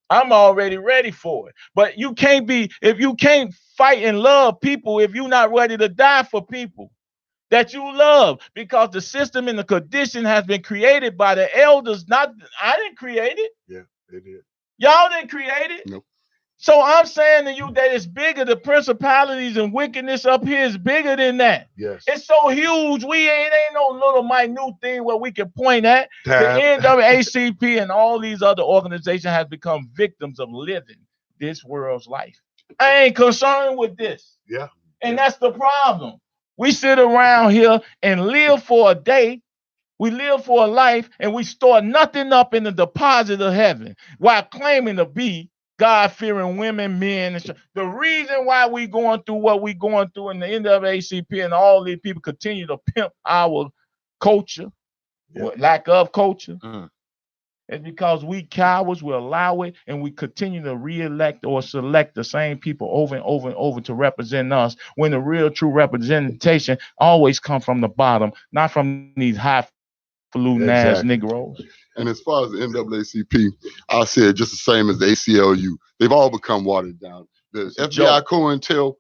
I'm already ready for it. But you can't be, if you can't fight and love people, if you're not ready to die for people that you love, because the system and the condition has been created by the elders. I didn't create it. Yeah, they did. Y'all didn't create it. Nope. So I'm saying to you that it's bigger. The principalities and wickedness up here is bigger than that. Yes. It's so huge. Ain't no little minute thing where we can point at. Time. The NAACP and all these other organizations have become victims of living this world's life. I ain't concerned with this. Yeah. And that's the problem. We sit around here and live for a day. We live for a life and we store nothing up in the deposit of heaven while claiming to be God-fearing women, men. The reason why we going through what we going through in the NAACP and all these people continue to pimp our culture, lack of culture, is because we cowards will allow it, and we continue to re-elect or select the same people over and over and over to represent us, when the real true representation always comes from the bottom, not from these highfalutin ass Negroes. And as far as the NAACP, I said just the same as the ACLU. They've all become watered down. The FBI COINTEL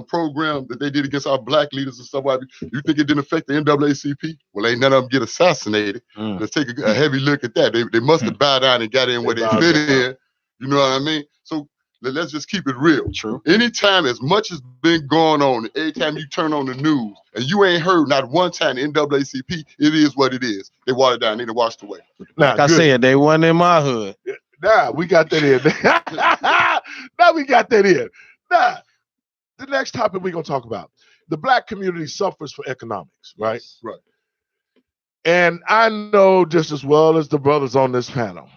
program that they did against our black leaders and stuff like that, you think it didn't affect the NAACP? Well, ain't none of them get assassinated. Let's take a heavy look at that. They must have bowed down and got in where they fit in. You know what I mean? So let's just keep it real. True. Anytime, as much has been going on, every time you turn on the news and you ain't heard not one time the NAACP, it is what it is. They watered down, they done washed away. Like I said, they wasn't in my hood. Nah, we got that in. Now we got that in. Nah, the next topic we're going to talk about. The black community suffers for economics, right? Right. And I know just as well as the brothers on this panel,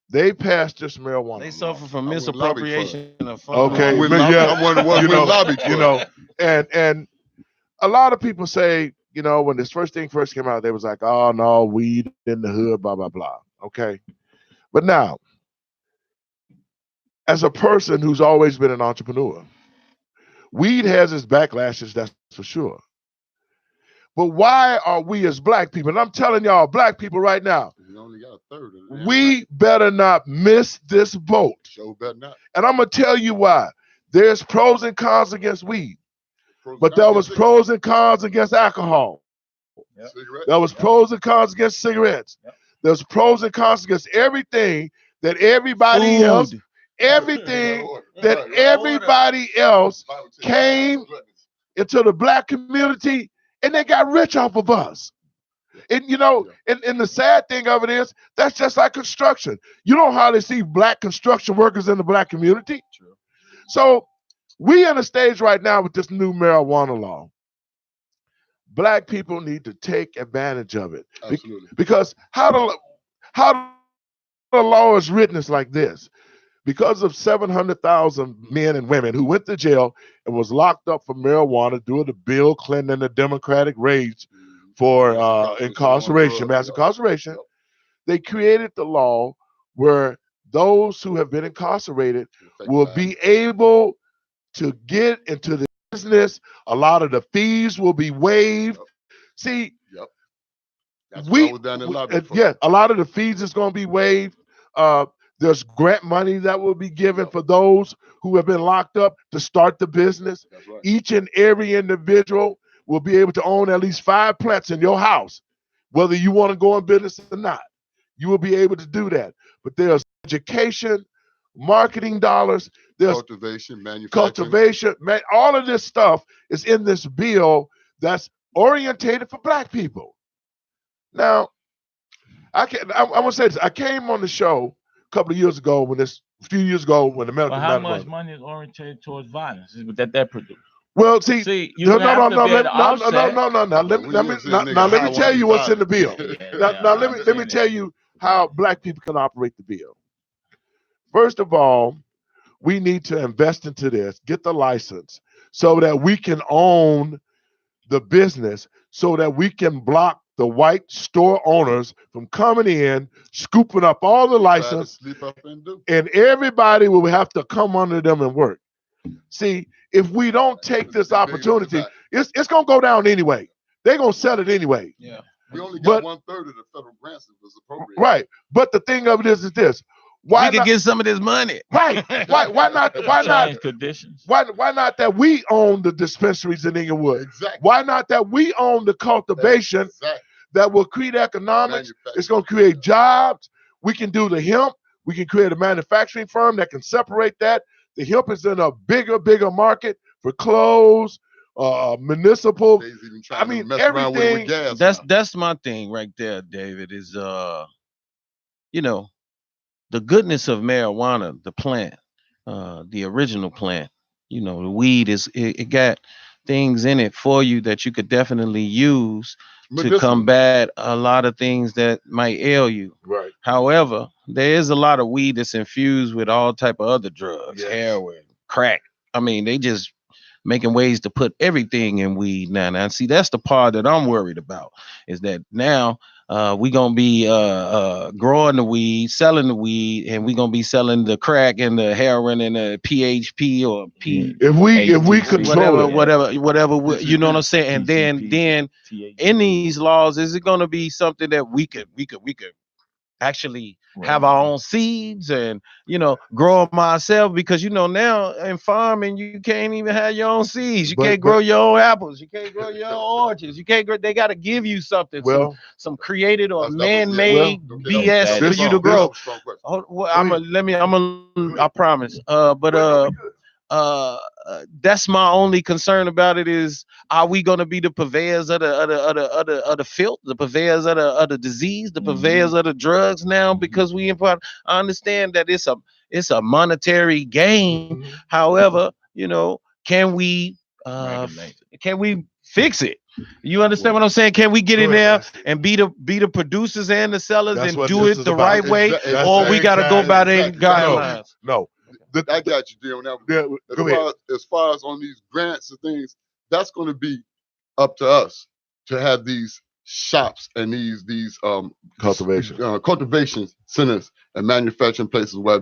they passed this marijuana. They suffer from misappropriation of funds. Okay, I wonder what we lobbied for. And a lot of people say, when this first thing first came out, they was like, oh no, weed in the hood, blah, blah, blah. Okay. But now, as a person who's always been an entrepreneur, weed has its backlashes, that's for sure. But why are we as black people, and I'm telling y'all, black people right now, we only got a third of it. We better not miss this boat. Sure better not. And I'm going to tell you why. There's pros and cons against weed. But there was pros and cons against alcohol. Yep. There was pros and cons against cigarettes. Yep. There's pros and cons against everything that everybody else, everything that everybody else came into the black community and they got rich off of us. And and the sad thing of it is that's just like construction. You don't hardly see black construction workers in the black community. True. So we in a stage right now with this new marijuana law. Black people need to take advantage of it. Absolutely. Because how the law is written is like this. Because of 700,000 men and women who went to jail and was locked up for marijuana due to Bill Clinton and the Democratic rage for incarceration, mass incarceration, they created the law where those who have been incarcerated will be able to get into the business. A lot of the fees will be waived. See, That's what I was down in lobby for. yeah, a lot of the fees is going to be waived. There's grant money that will be given for those who have been locked up to start the business. That's right. Each and every individual will be able to own at least 5 plants in your house, whether you want to go in business or not. You will be able to do that. But there's education, marketing dollars, there's Cultivation, manufacturing. all of this stuff is in this bill that's orientated for black people. Now, I want to say this. I came on the show a couple of years ago when the medical. But how much money is oriented towards violence? Is that produce? Well, see, you have to be able to offset. no. Let me tell you what's in the bill. Let me tell you how black people can operate the bill. First of all, we need to invest into this, get the license, so that we can own the business, so that we can block the white store owners from coming in, scooping up all the license, and everybody will have to come under them and work. See, if we don't take this opportunity, it's going to go down anyway. They're going to sell it anyway. Yeah. We only got 1/3 of the federal grants that was appropriated. Right. But the thing of it is this. Why we can get some of this money. Right. Why not conditions? Why not that we own the dispensaries in Inglewood? Exactly. Why not that we own the cultivation that will create economics? It's going to create jobs. We can do the hemp. We can create a manufacturing firm that can separate that. The hemp is in a bigger market for clothes, municipal. I mean, everything. That's my thing right there, David, is the goodness of marijuana, the plant, the original plant. The weed it got things in it for you that you could definitely use to combat a lot of things that might ail you. Right. However, there is a lot of weed that's infused with all type of other drugs, heroin, crack. I mean, they just making ways to put everything in weed now. Now, see, that's the part that I'm worried about, is that now we gonna be growing the weed, selling the weed, and we gonna be selling the crack and the heroin and the PHP or P. If we control whatever, you know what I'm saying? And then in these laws, is it gonna be something that we could actually have our own seeds and grow them ourselves? Because now in farming you can't even have your own seeds. You can't grow your own apples. You can't grow your own oranges. You can't grow. They got to give you something, some created or man-made BS for you to grow. I promise. That's my only concern about it is, are we going to be the purveyors of the filth, the purveyors of the disease, the purveyors of the drugs now? Because I understand that it's a monetary gain. However, can we fix it? You understand what I'm saying? Can we get in there and be the producers and the sellers and do it the right way, or we got to go by their guidelines? No. I got you, Dion. As far as on these grants and things, that's going to be up to us to have these shops and these cultivation centers and manufacturing places where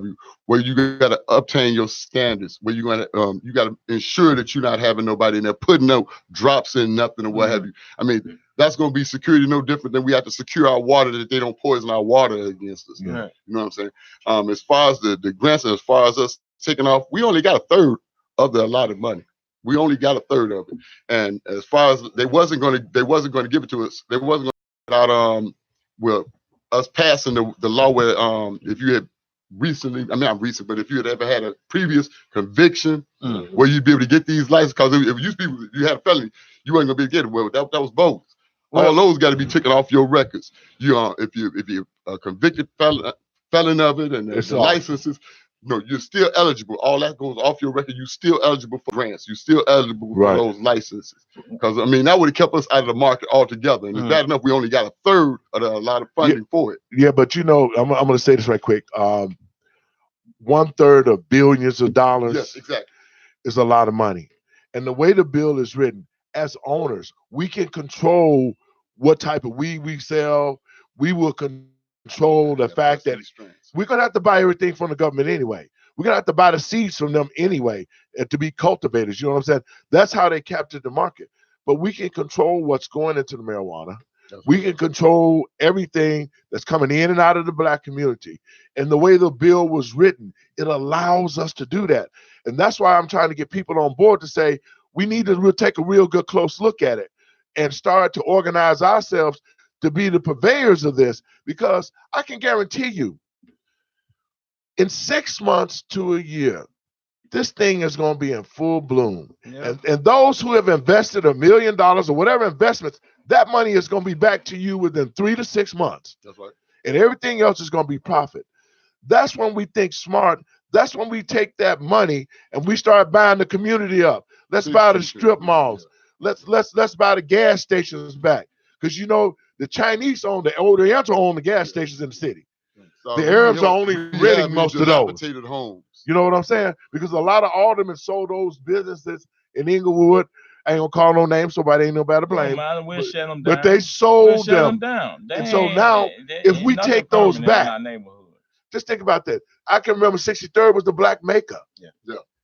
you got to obtain your standards, where you got to ensure that you're not having nobody in there putting no drops in nothing or what have you. I mean, that's going to be security no different than we have to secure our water, that they don't poison our water against us. Yeah. You know what I'm saying? As far as the grants and as far as us taking off, we only got 1/3 of the allotted money. We only got 1/3 of it. And as far as they wasn't going to give it to us, they wasn't going to without us passing the law where if you had recently, not recent, but if you had ever had a previous conviction where you'd be able to get these licenses, because if you had a felony, you weren't going to be able to get it. Well, that was bogus. All those got to be taken off your records. If you're a convicted felon of it, and the licenses, no, you're still eligible. All that goes off your record. You're still eligible for grants. You're still eligible for those licenses. Because I mean, that would have kept us out of the market altogether. And it's bad enough we only got a third of a lot of funding for it. Yeah, but you know, I'm going to say this right quick. 1/3 of billions of dollars. Yes, exactly. Is a lot of money. And the way the bill is written, as owners, we can control what type of weed we sell. We will control the fact that we're going to have to buy everything from the government anyway. We're going to have to buy the seeds from them anyway to be cultivators. You know what I'm saying? That's how they captured the market. But we can control what's going into the marijuana. We can control everything that's coming in and out of the Black community. And the way the bill was written, it allows us to do that. And that's why I'm trying to get people on board to say, we need to take a real good close look at it and start to organize ourselves to be the purveyors of this, because I can guarantee you, in 6 months to a year, this thing is going to be in full bloom. Yeah. And those who have invested $1 million or whatever investments, that money is going to be back to you within 3 to 6 months. That's right. And everything else is going to be profit. That's when we think smart. That's when we take that money and we start buying the community up. Let's buy the strip malls. Let's buy the gas stations back. Because you know the Chinese own the Orientals own the gas stations in the city. So the Arabs are only renting most of those. Homes. You know what I'm saying? Because a lot of aldermen sold those businesses in Inglewood. I ain't gonna call no names, so nobody ain't nobody to blame. We'll shut them down. But they sold them. Down. And so now, if we take those back, just think about that. I can remember 63rd was the Black Maker. Yeah.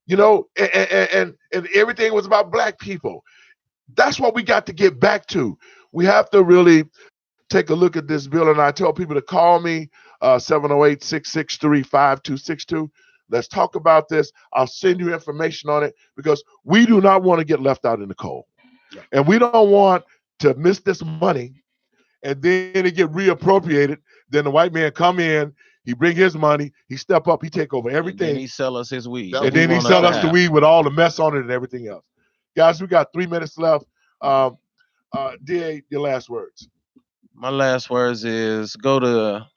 You know, and everything was about Black people. That's what we got to get back to. We have to really take a look at this bill, and I tell people to call me 708-663-5262. Let's talk about this. I'll send you information on it, because we do not want to get left out in the cold. Yeah. And we don't want to miss this money and then it get reappropriated. Then the white man come in, he bring his money, he step up, he take over everything. And then he sell us his weed. And then he sell us the weed with all the mess on it and everything else. Guys, we got 3 minutes left. DA, your last words. My last words is go to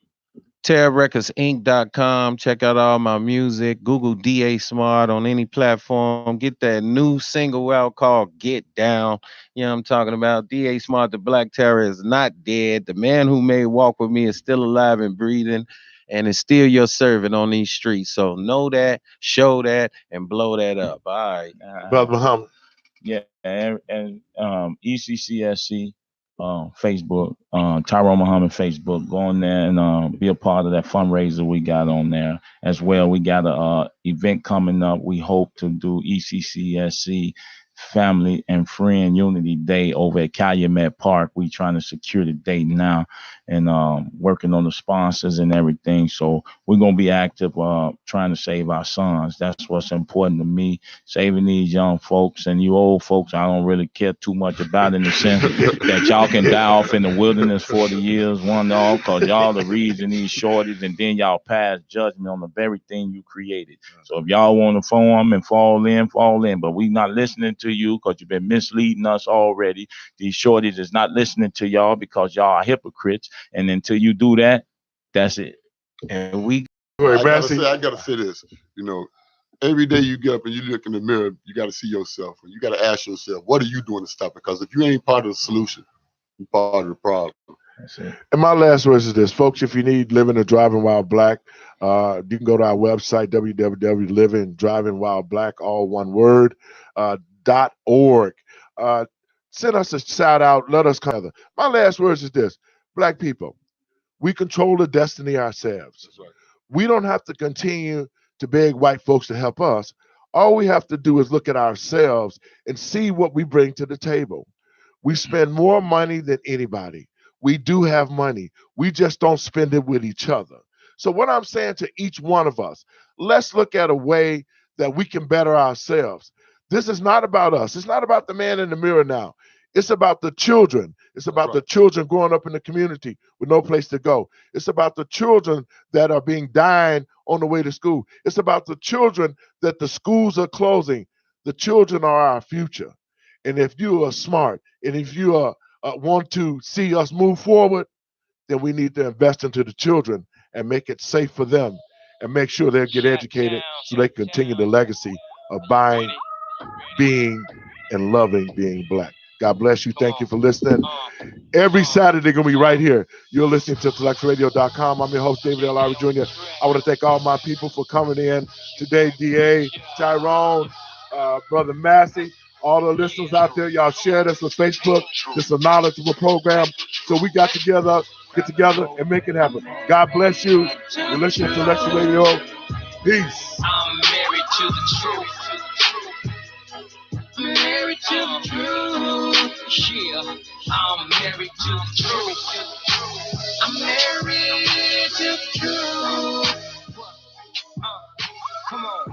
TerrorRecordsInc.com. Check out all my music. Google DA Smart on any platform. Get that new single out called Get Down. You know what I'm talking about? DA Smart, the Black Terror, is not dead. The man who made Walk With Me is still alive and breathing, and is still your servant on these streets. So know that, show that, and blow that up. All right. Brother Muhammad. Yeah, and ECCSC. Facebook, Tyrone Muhammad Facebook. Go on there and be a part of that fundraiser we got on there as well. We got a event coming up. We hope to do ECCSC Family and Friend Unity Day over at Calumet Park. We trying to secure the date now and working on the sponsors and everything. So we're going to be active trying to save our sons. That's what's important to me, saving these young folks. And you old folks, I don't really care too much about, in the sense that y'all can die off in the wilderness 40 years, one off, because y'all the reason these shorties, and then y'all pass judgment on the very thing you created. So if y'all want to form and fall in. But we not listening to you because you've been misleading us already. These shorties is not listening to y'all because y'all are hypocrites. And until you do that, that's it. And we I gotta say this. You know, every day you get up and you look in the mirror, you got to see yourself, and you got to ask yourself, what are you doing to stop it? Because if you ain't part of the solution, you're part of the problem. And my last words is this, folks. If you need Living or Driving While Black, you can go to our website, www.livingdrivingwhileblack, all one word, .org. Send us a shout out. Let us come together. My last words is this: Black people, we control the destiny ourselves. That's right. We don't have to continue to beg white folks to help us. All we have to do is look at ourselves and see what we bring to the table. We spend more money than anybody. We do have money. We just don't spend it with each other. So what I'm saying to each one of us, let's look at a way that we can better ourselves. This is not about us. It's not about the man in the mirror now. It's about the children. It's about the children growing up in the community with no place to go. It's about the children that are being dying on the way to school. It's about the children that the schools are closing. The children are our future. And if you are smart, and if you are want to see us move forward, then we need to invest into the children and make it safe for them and make sure they get educated so they continue the legacy of being and loving being black. God bless you. Thank you for listening. Every Saturday, going to be right here. You're listening to IntellectualRadio.com. I'm your host, David L. Lowry Jr. I want to thank all my people for coming in today. DA, Tyrone, Brother Massey, all the listeners out there. Y'all share this with Facebook. This is a knowledgeable program. So we get together and make it happen. God bless you. You're listening to Intellectual Radio. Peace. I'm married to the truth. Married to the truth. Yeah, I'm married to the truth.